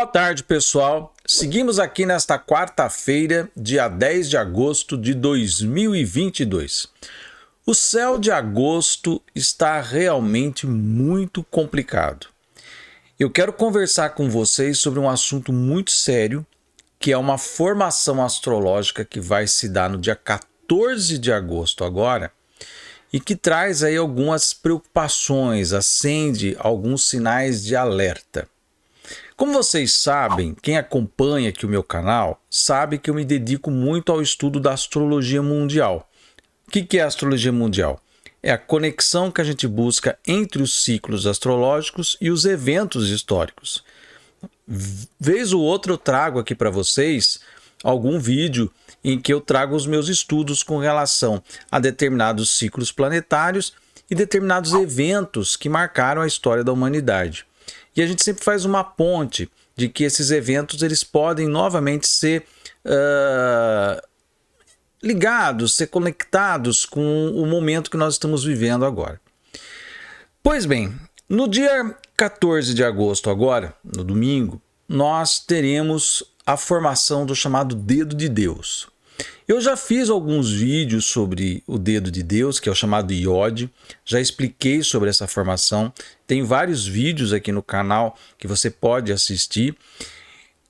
Boa tarde, pessoal. Seguimos aqui nesta quarta-feira, dia 10 de agosto de 2022. O céu de agosto está realmente muito complicado. Eu quero conversar com vocês sobre um assunto muito sério, que é uma formação astrológica que vai se dar no dia 14 de agosto agora, e que traz aí algumas preocupações, acende alguns sinais de alerta. Como vocês sabem, quem acompanha aqui o meu canal, sabe que eu me dedico muito ao estudo da astrologia mundial. O que é a astrologia mundial? É a conexão que a gente busca entre os ciclos astrológicos e os eventos históricos. Vez ou outra eu trago aqui para vocês algum vídeo em que eu trago os meus estudos com relação a determinados ciclos planetários e determinados eventos que marcaram a história da humanidade. E a gente sempre faz uma ponte de que esses eventos eles podem novamente ser ligados, ser conectados com o momento que nós estamos vivendo agora. Pois bem, no dia 14 de agosto agora, no domingo, nós teremos a formação do chamado Dedo de Deus. Eu já fiz alguns vídeos sobre o Dedo de Deus, que é o chamado Iode, já expliquei sobre essa formação, tem vários vídeos aqui no canal que você pode assistir.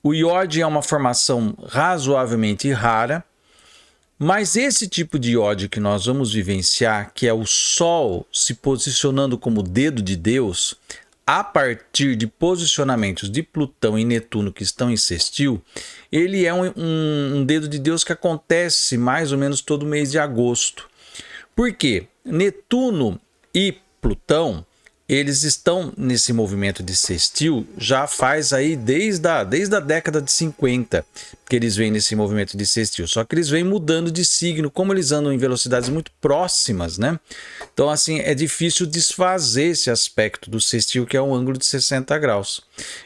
O Iode é uma formação razoavelmente rara, mas esse tipo de Iode que nós vamos vivenciar, que é o Sol se posicionando como Dedo de Deus, a partir de posicionamentos de Plutão e Netuno que estão em sextil, ele é um dedo de Deus que acontece mais ou menos todo mês de agosto. Por quê? Netuno e Plutão, eles estão nesse movimento de sextil já faz aí desde a década de 50 que eles vêm nesse movimento de sextil, só que eles vêm mudando de signo, como eles andam em velocidades muito próximas, né? Então assim, é difícil desfazer esse aspecto do sextil, que é um ângulo de 60 graus.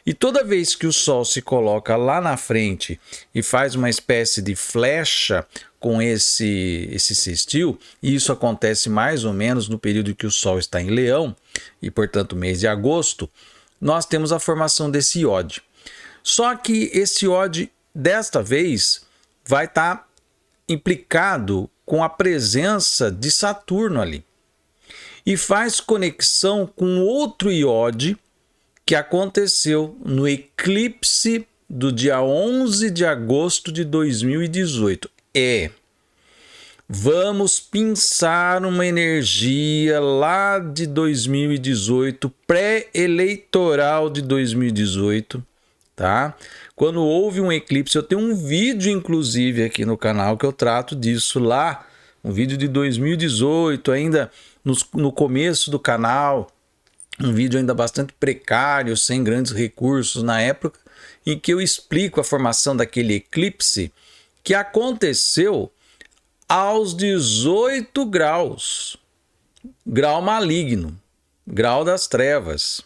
E toda vez que o Sol se coloca lá na frente e faz uma espécie de flecha com esse sextil, e isso acontece mais ou menos no período que o Sol está em Leão, e portanto mês de agosto, nós temos a formação desse Iode. Só que esse Iode, desta vez, vai estar implicado com a presença de Saturno ali. E faz conexão com outro Iode que aconteceu no eclipse do dia 11 de agosto de 2018. Vamos pensar uma energia lá de 2018, pré-eleitoral de 2018, tá? Quando houve um eclipse, eu tenho um vídeo inclusive aqui no canal que eu trato disso lá, um vídeo de 2018, ainda no começo do canal, um vídeo ainda bastante precário, sem grandes recursos na época, em que eu explico a formação daquele eclipse que aconteceu aos 18 graus, grau maligno, grau das trevas,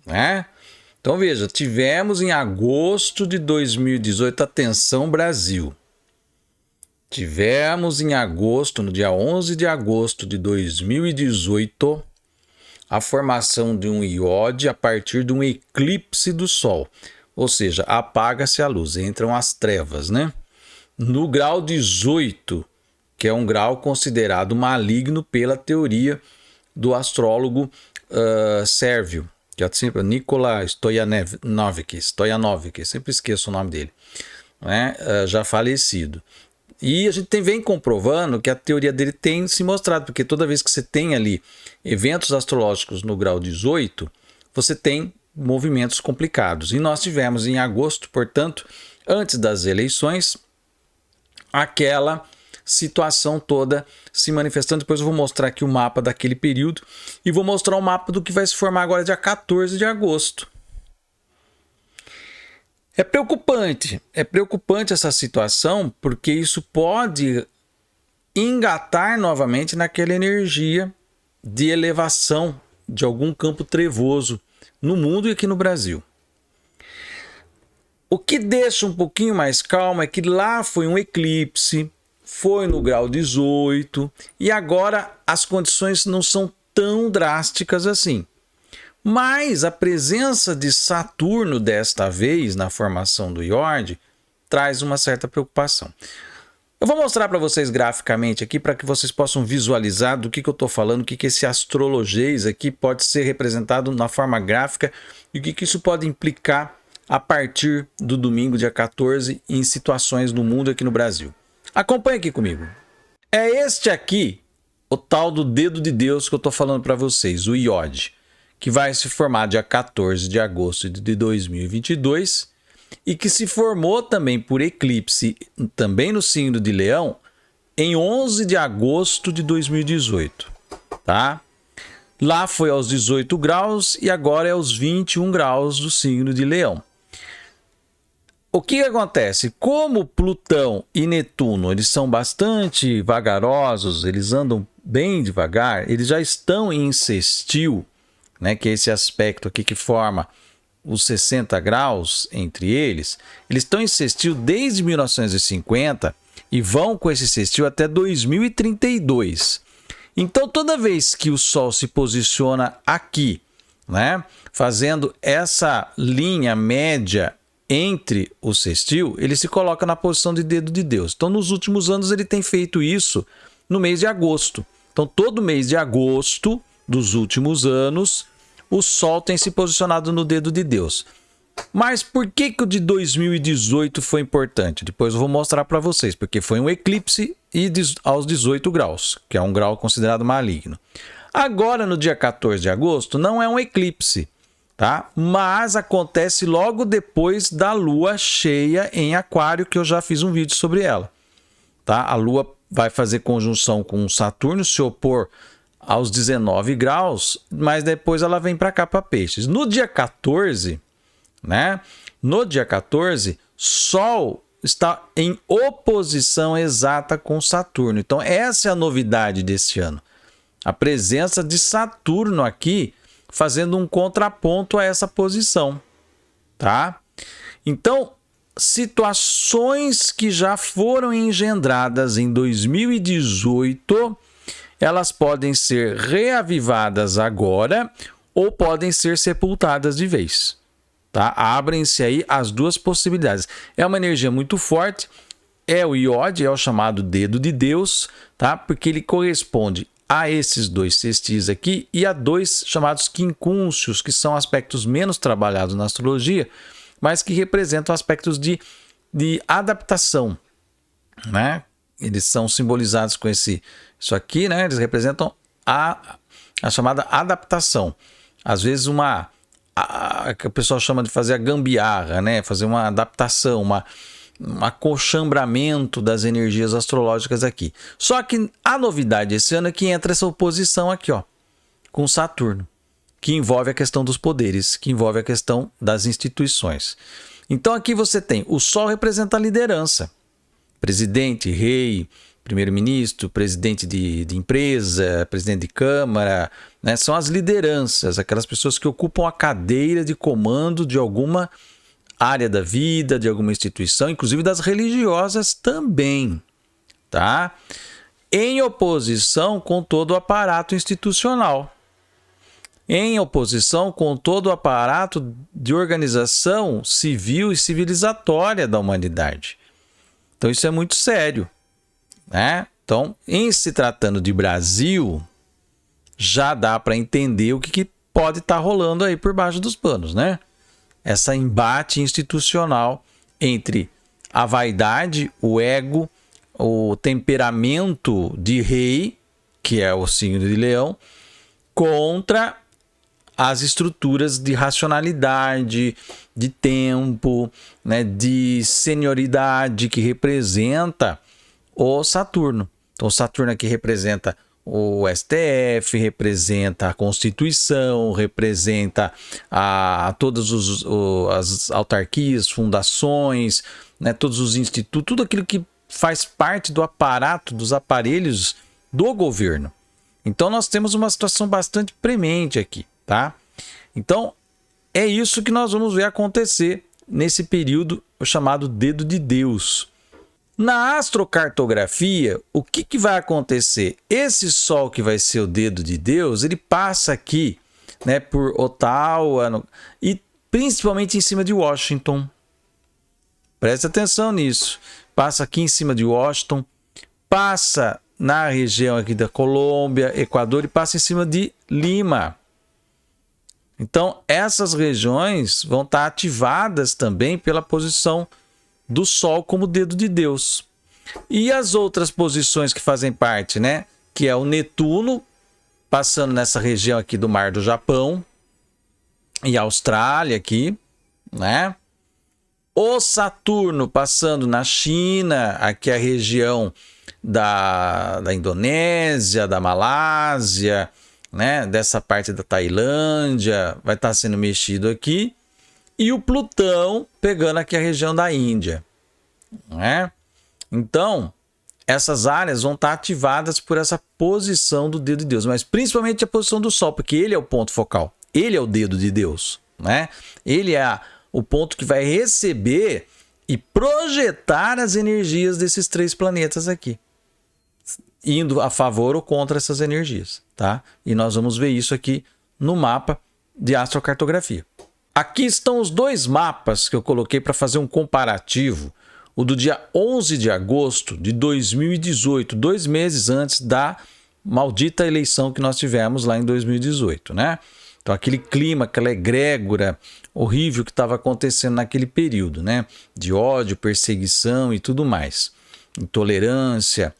né? Então veja, tivemos em agosto de 2018, atenção Brasil, tivemos em agosto, no dia 11 de agosto de 2018, a formação de um Iode a partir de um eclipse do Sol, ou seja, apaga-se a luz, entram as trevas, né? No grau 18, que é um grau considerado maligno pela teoria do astrólogo sérvio, que é sempre Nikola Stojanovic, sempre esqueço o nome dele, né? Já falecido. E a gente vem comprovando que a teoria dele tem se mostrado, porque toda vez que você tem ali eventos astrológicos no grau 18, você tem movimentos complicados. E nós tivemos em agosto, portanto, antes das eleições, aquela situação toda se manifestando. Depois eu vou mostrar aqui o mapa daquele período e vou mostrar o mapa do que vai se formar agora dia 14 de agosto. É preocupante essa situação, porque isso pode engatar novamente naquela energia de elevação de algum campo trevoso no mundo e aqui no Brasil. O que deixa um pouquinho mais calmo é que lá foi um eclipse, foi no grau 18 e agora as condições não são tão drásticas assim. Mas a presença de Saturno desta vez na formação do Iord traz uma certa preocupação. Eu vou mostrar para vocês graficamente aqui para que vocês possam visualizar do que eu estou falando, o que esse astrologês aqui pode ser representado na forma gráfica e o que isso pode implicar a partir do domingo, dia 14, em situações no mundo aqui no Brasil. Acompanhe aqui comigo. É este aqui, o tal do dedo de Deus que eu estou falando para vocês, o Iod, que vai se formar dia 14 de agosto de 2022 e que se formou também por eclipse, também no signo de Leão, em 11 de agosto de 2018, tá? Lá foi aos 18 graus e agora é aos 21 graus do signo de Leão. O que acontece? Como Plutão e Netuno eles são bastante vagarosos, eles andam bem devagar, eles já estão em sextil, né, que é esse aspecto aqui que forma os 60 graus entre eles, eles estão em sextil desde 1950 e vão com esse sextil até 2032. Então, toda vez que o Sol se posiciona aqui, né, fazendo essa linha média entre o sextil, ele se coloca na posição de dedo de Deus. Então, nos últimos anos, ele tem feito isso no mês de agosto. Então, todo mês de agosto dos últimos anos, o Sol tem se posicionado no dedo de Deus. Mas por que o de 2018 foi importante? Depois eu vou mostrar para vocês, porque foi um eclipse e aos 18 graus, que é um grau considerado maligno. Agora, no dia 14 de agosto, não é um eclipse, tá? Mas acontece logo depois da lua cheia em Aquário, que eu já fiz um vídeo sobre ela, tá? A lua vai fazer conjunção com Saturno, se opor aos 19 graus, mas depois ela vem para cá para Peixes. No dia 14, né? No dia 14, Sol está em oposição exata com Saturno. Então, essa é a novidade desse ano. A presença de Saturno aqui fazendo um contraponto a essa posição, tá? Então, situações que já foram engendradas em 2018, elas podem ser reavivadas agora ou podem ser sepultadas de vez, tá? Abrem-se aí as duas possibilidades. É uma energia muito forte, é o Iod, é o chamado dedo de Deus, tá? Porque ele corresponde a esses dois sextis aqui e a dois chamados quincúncios, que são aspectos menos trabalhados na astrologia, mas que representam aspectos de adaptação, né? Eles são simbolizados com isso aqui, né? Eles representam a chamada adaptação. Às vezes que o pessoal chama de fazer a gambiarra, né? Fazer uma adaptação, um acolchambramento das energias astrológicas aqui. Só que a novidade esse ano é que entra essa oposição aqui, ó, com Saturno, que envolve a questão dos poderes, que envolve a questão das instituições. Então aqui você tem, o Sol representa a liderança. Presidente, rei, primeiro-ministro, presidente de empresa, presidente de câmara, né? São as lideranças, aquelas pessoas que ocupam a cadeira de comando de alguma área da vida, de alguma instituição, inclusive das religiosas também, tá? Em oposição com todo o aparato institucional, em oposição com todo o aparato de organização civil e civilizatória da humanidade. Então isso é muito sério, né? Então, em se tratando de Brasil, já dá para entender o que pode estar rolando aí por baixo dos panos, né? Essa embate institucional entre a vaidade, o ego, o temperamento de rei, que é o signo de Leão, contra as estruturas de racionalidade, de tempo, né, de senioridade que representa o Saturno. Então, o Saturno aqui representa o STF, representa a Constituição, representa todas as autarquias, fundações, né, todos os institutos, tudo aquilo que faz parte do aparato, dos aparelhos do governo. Então, nós temos uma situação bastante premente aqui, tá? Então, é isso que nós vamos ver acontecer nesse período chamado Dedo de Deus. Na astrocartografia, o que vai acontecer? Esse Sol que vai ser o dedo de Deus, ele passa aqui né, por Ottawa e principalmente em cima de Washington. Preste atenção nisso. Passa aqui em cima de Washington, passa na região aqui da Colômbia, Equador e passa em cima de Lima. Então, essas regiões vão estar ativadas também pela posição do Sol como dedo de Deus. E as outras posições que fazem parte, né? Que é o Netuno, passando nessa região aqui do Mar do Japão e Austrália aqui, né? O Saturno passando na China, aqui é a região da Indonésia, da Malásia, né? Dessa parte da Tailândia, vai estar sendo mexido aqui. E o Plutão pegando aqui a região da Índia, né? Então, essas áreas vão estar ativadas por essa posição do dedo de Deus, mas principalmente a posição do Sol, porque ele é o ponto focal, ele é o dedo de Deus, né? Ele é o ponto que vai receber e projetar as energias desses 3 planetas aqui, indo a favor ou contra essas energias, tá? E nós vamos ver isso aqui no mapa de astrocartografia. Aqui estão os 2 mapas que eu coloquei para fazer um comparativo. O do dia 11 de agosto de 2018, 2 meses antes da maldita eleição que nós tivemos lá em 2018, né? Então, aquele clima, aquela egrégora horrível que estava acontecendo naquele período, né? De ódio, perseguição e tudo mais. Intolerância.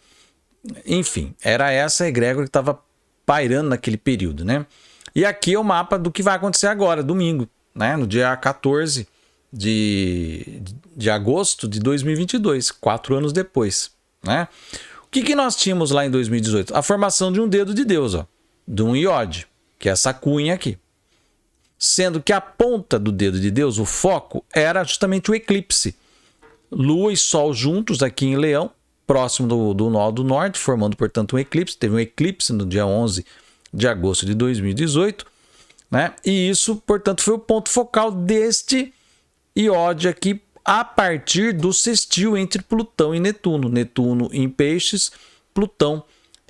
Enfim, era essa egrégora que estava pairando naquele período, né? E aqui é o mapa do que vai acontecer agora, domingo, né? No dia 14 de agosto de 2022, 4 anos depois, né? O que nós tínhamos lá em 2018? A formação de um dedo de Deus, ó, de um iode, que é essa cunha aqui. Sendo que a ponta do dedo de Deus, o foco, era justamente o eclipse. Lua e Sol juntos aqui em Leão, próximo do nó do norte, formando, portanto, um eclipse. Teve um eclipse no dia 11 de agosto de 2018, né? E isso, portanto, foi o ponto focal deste iode aqui a partir do sextil entre Plutão e Netuno. Netuno em Peixes, Plutão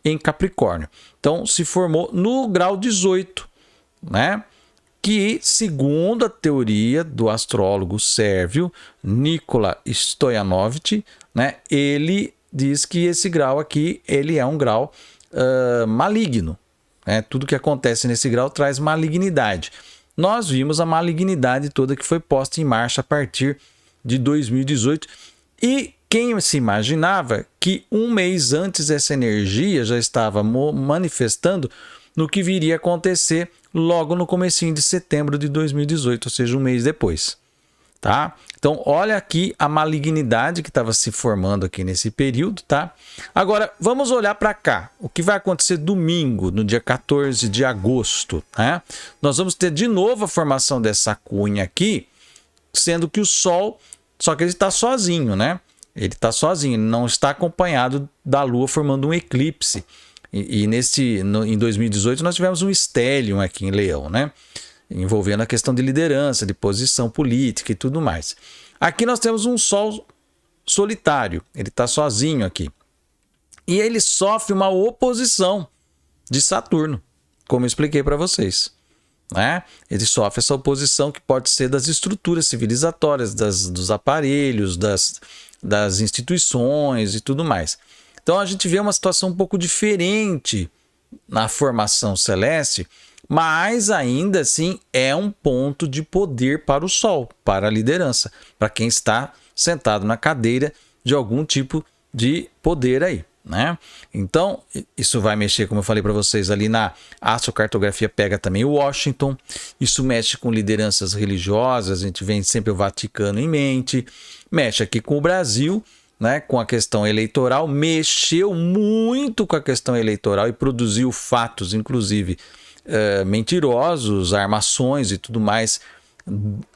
em Capricórnio. Então, se formou no grau 18, né? Que, segundo a teoria do astrólogo sérvio Nikola Stojanovic, né? Ele diz que esse grau aqui ele é um grau maligno, né? Tudo que acontece nesse grau traz malignidade. Nós vimos a malignidade toda que foi posta em marcha a partir de 2018 e quem se imaginava que um mês antes essa energia já estava manifestando no que viria a acontecer logo no comecinho de setembro de 2018, ou seja, um mês depois, tá? Então, olha aqui a malignidade que estava se formando aqui nesse período, tá? Agora, vamos olhar para cá. O que vai acontecer domingo, no dia 14 de agosto, né? Nós vamos ter de novo a formação dessa cunha aqui, sendo que o Sol, só que ele está sozinho, né? Ele está sozinho, ele não está acompanhado da Lua formando um eclipse. Em 2018 nós tivemos um stellium aqui em Leão, né? Envolvendo a questão de liderança, de posição política e tudo mais. Aqui nós temos um Sol solitário, ele está sozinho aqui. E ele sofre uma oposição de Saturno, como eu expliquei para vocês, né? Ele sofre essa oposição que pode ser das estruturas civilizatórias, dos aparelhos, das instituições e tudo mais. Então a gente vê uma situação um pouco diferente na formação celeste, mas ainda assim é um ponto de poder para o Sol, para a liderança, para quem está sentado na cadeira de algum tipo de poder aí, né? Então, isso vai mexer, como eu falei para vocês, ali na astrocartografia pega também o Washington, isso mexe com lideranças religiosas, a gente vem sempre o Vaticano em mente, mexe aqui com o Brasil, né, com a questão eleitoral, mexeu muito com a questão eleitoral e produziu fatos, inclusive mentirosos, armações e tudo mais,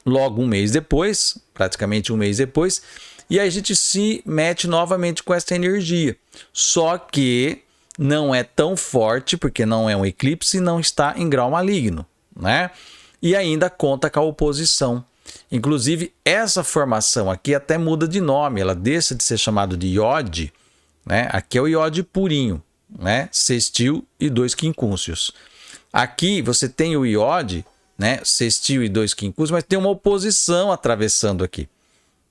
logo um mês depois, praticamente um mês depois, e aí a gente se mete novamente com essa energia. Só que não é tão forte, porque não é um eclipse e não está em grau maligno, né? E ainda conta com a oposição. Inclusive, essa formação aqui até muda de nome, ela deixa de ser chamado de iode, né? Aqui é o iode purinho, né? Sextil e 2 quincúncios. Aqui você tem o iode, né, sextil e 2 quincunhos, mas tem uma oposição atravessando aqui,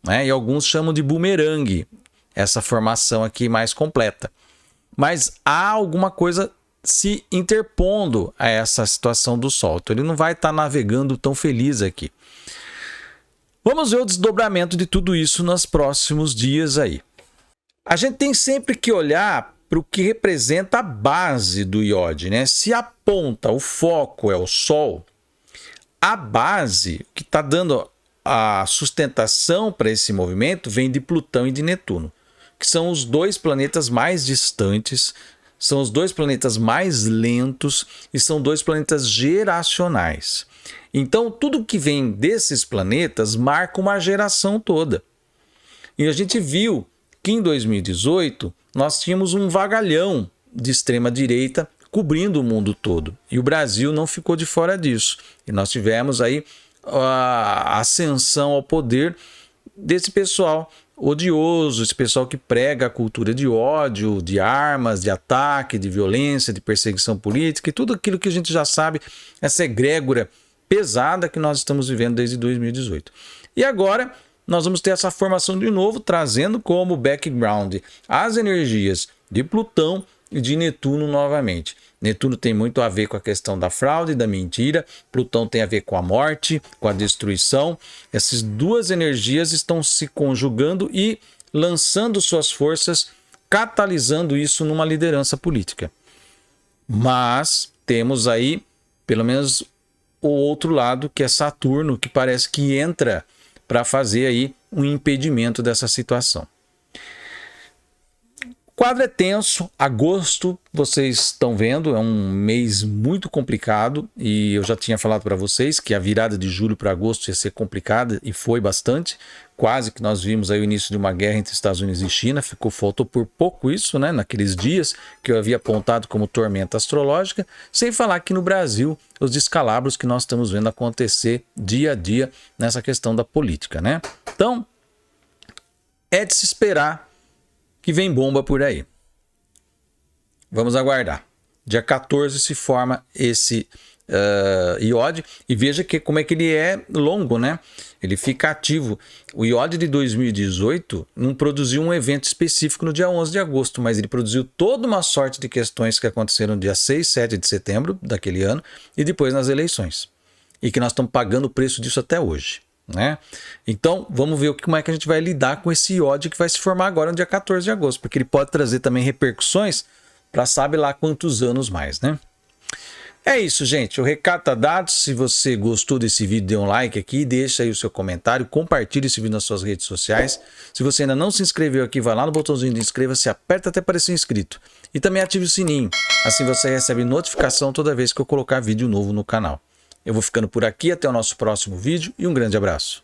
né? E alguns chamam de bumerangue, essa formação aqui mais completa. Mas há alguma coisa se interpondo a essa situação do Sol. Então ele não vai estar navegando tão feliz aqui. Vamos ver o desdobramento de tudo isso nos próximos dias aí. A gente tem sempre que olhar para o que representa a base do iode, né? Se a ponta, o foco é o Sol, a base que está dando a sustentação para esse movimento vem de Plutão e de Netuno, que são os dois planetas mais distantes, são os dois planetas mais lentos e são dois planetas geracionais. Então, tudo que vem desses planetas marca uma geração toda. E a gente viu que em 2018 nós tínhamos um vagalhão de extrema-direita cobrindo o mundo todo. E o Brasil não ficou de fora disso. E nós tivemos aí a ascensão ao poder desse pessoal odioso, esse pessoal que prega a cultura de ódio, de armas, de ataque, de violência, de perseguição política e tudo aquilo que a gente já sabe, essa egrégora pesada que nós estamos vivendo desde 2018. E agora nós vamos ter essa formação de novo, trazendo como background as energias de Plutão e de Netuno novamente. Netuno tem muito a ver com a questão da fraude, da mentira. Plutão tem a ver com a morte, com a destruição. Essas duas energias estão se conjugando e lançando suas forças, catalisando isso numa liderança política. Mas temos aí, pelo menos, o outro lado, que é Saturno, que parece que entra para fazer aí um impedimento dessa situação. O quadro é tenso, agosto, vocês estão vendo, é um mês muito complicado e eu já tinha falado para vocês que a virada de julho para agosto ia ser complicada e foi bastante, quase que nós vimos aí o início de uma guerra entre Estados Unidos e China, faltou por pouco isso, né, naqueles dias que eu havia apontado como tormenta astrológica, sem falar que no Brasil os descalabros que nós estamos vendo acontecer dia a dia nessa questão da política, né? Então, é de se esperar que vem bomba por aí. Vamos aguardar. Dia 14 se forma esse iode e veja que como é que ele é longo, né? Ele fica ativo. O iode de 2018 não produziu um evento específico no dia 11 de agosto, mas ele produziu toda uma sorte de questões que aconteceram no dia 6 e 7 de setembro daquele ano e depois nas eleições. E que nós estamos pagando o preço disso até hoje, né? Então vamos ver como é que a gente vai lidar com esse iode que vai se formar agora no dia 14 de agosto, porque ele pode trazer também repercussões para sabe lá quantos anos mais, né? É isso, gente, o recado tá dado. Se você gostou desse vídeo, dê um like aqui, deixa aí o seu comentário, compartilhe esse vídeo nas suas redes sociais. Se você ainda não se inscreveu aqui, vai lá no botãozinho de inscreva-se, aperta até parecer inscrito e também ative o sininho, assim você recebe notificação toda vez que eu colocar vídeo novo no canal. Eu vou ficando por aqui, até o nosso próximo vídeo e um grande abraço.